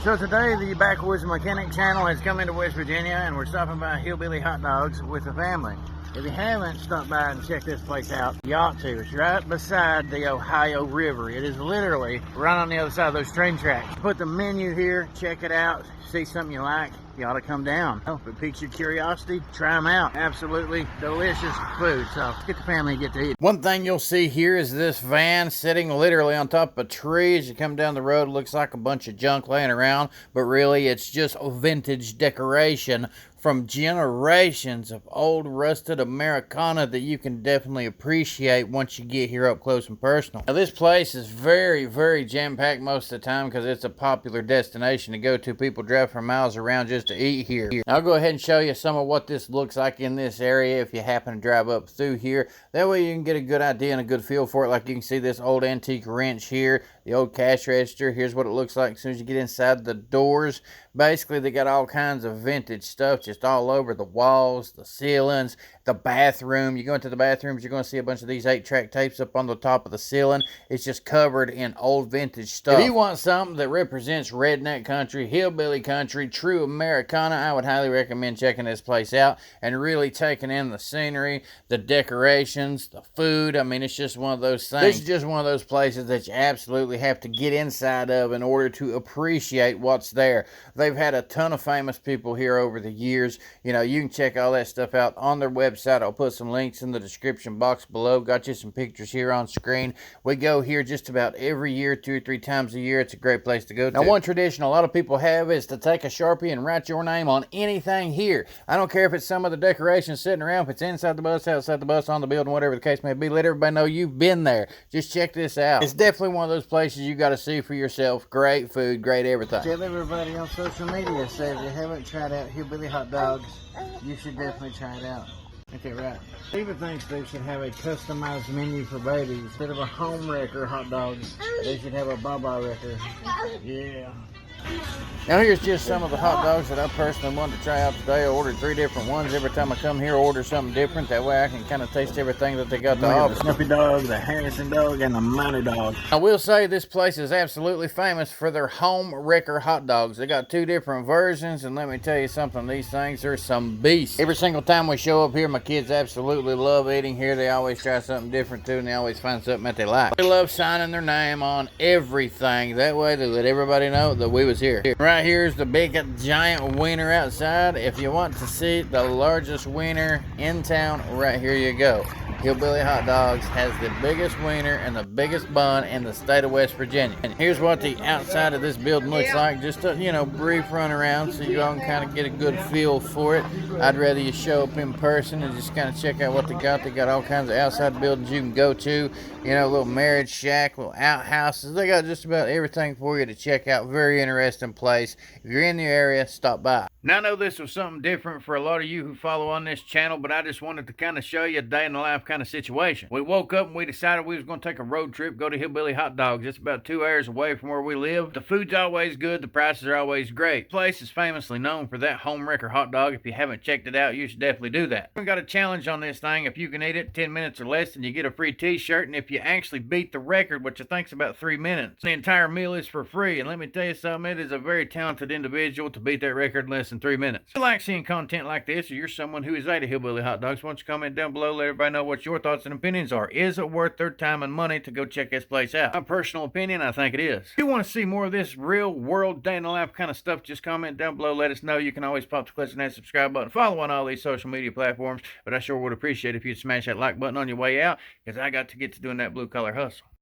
So today the Backwoods Mechanic channel has come into West Virginia and we're stopping by Hillbilly Hot Dogs with the family. If you haven't stopped by and checked this place out, you ought to. It's right beside the Ohio River. It is literally right on the other side of those train tracks. Put the menu here, check it out, see something you like, you ought to come down. If it piques your curiosity, try them out. Absolutely delicious food. So get the family and get to eat. One thing you'll see here is this van sitting literally on top of a tree. As you come down the road, it looks like a bunch of junk laying around, but really it's just vintage decoration from generations of old rusted Americana that you can definitely appreciate once you get here up close and personal. Now this place is very, very jam-packed most of the time because it's a popular destination to go to. People drive for miles around just to eat here. I'll go ahead and show you some of what this looks like in this area if you happen to drive up through here. That way you can get a good idea and a good feel for it. Like you can see this old antique wrench here, the old cash register. Here's what it looks like as soon as you get inside the doors. Basically, they got all kinds of vintage stuff just all over the walls, the ceilings, the bathroom. You go into the bathrooms, you're going to see a bunch of these 8-track tapes up on the top of the ceiling. It's just covered in old vintage stuff. If you want something that represents redneck country, hillbilly country, true Americana, I would highly recommend checking this place out and really taking in the scenery, the decorations, the food. I mean, it's just one of those things. This is just one of those places that you absolutely have to get inside of in order to appreciate what's there. They've had a ton of famous people here over the years. You know, you can check all that stuff out on their website. I'll put some links in the description box below. Got you some pictures here on screen. We go here just about every year, 2 or 3 times a year. It's a great place to go to. Now, one tradition a lot of people have is to take a Sharpie and write your name on anything here. I don't care if it's some of the decorations sitting around, if it's inside the bus, outside the bus, on the building, whatever the case may be. Let everybody know you've been there. Just check this out. It's definitely one of those places you got to see for yourself. Great food, great everything. Tell everybody on social media, say if you haven't tried out Hillbilly Hot Dogs, you should definitely try it out. Okay, right. Steven thinks they should have a customized menu for babies. Instead of a home wrecker hot dogs, they should have a Baba wrecker. Yeah. Now here's just some of the hot dogs that I personally wanted to try out today. I ordered 3 different ones. Every time I come here, I order something different. That way I can kind of taste everything that they got to offer. The Snoopy dog, the Harrison dog, and the Mighty dog. I will say this place is absolutely famous for their home wrecker hot dogs. They got 2 different versions, and let me tell you something, these things are some beasts. Every single time we show up here, my kids absolutely love eating here. They always try something different too, and they always find something that they like. They love signing their name on everything. That way they let everybody know that we was here. Right here's the big giant wiener outside. If you want to see the largest wiener in town, right here you go. Hillbilly Hot Dogs has the biggest wiener and the biggest bun in the state of West Virginia. And here's what the outside of this building looks like. Just a, you know, brief run around so you all can kind of get a good feel for it. I'd rather you show up in person and just kind of check out what they got. They got all kinds of outside buildings you can go to. You know, little marriage shack, little outhouses. They got just about everything for you to check out. Very interesting place. If you're in the area, stop by. Now, I know this was something different for a lot of you who follow on this channel, but I just wanted to kind of show you a day in the life kind of situation. We woke up and we decided we was going to take a road trip, go to Hillbilly Hot Dogs. It's about 2 hours away from where we live. The food's always good. The prices are always great. The place is famously known for that home wrecker hot dog. If you haven't checked it out, you should definitely do that. We got a challenge on this thing. If you can eat it 10 minutes or less, then you get a free t-shirt. And if you actually beat the record, which I think is about 3 minutes, the entire meal is for free. And let me tell you something, it is a very talented individual to beat that record in less than 3 minutes. If you like seeing content like this, or you're someone who has ate a Hillbilly Hot Dogs, why don't you comment down below, let everybody know what your thoughts and opinions are. Is it worth their time and money to go check this place out? My personal opinion, I think it is. If you want to see more of this real world day in the life kind of stuff, just comment down below, let us know. You can always pop the click on that subscribe button, follow on all these social media platforms, but I sure would appreciate if you'd smash that like button on your way out, because I got to get to doing that blue collar hustle.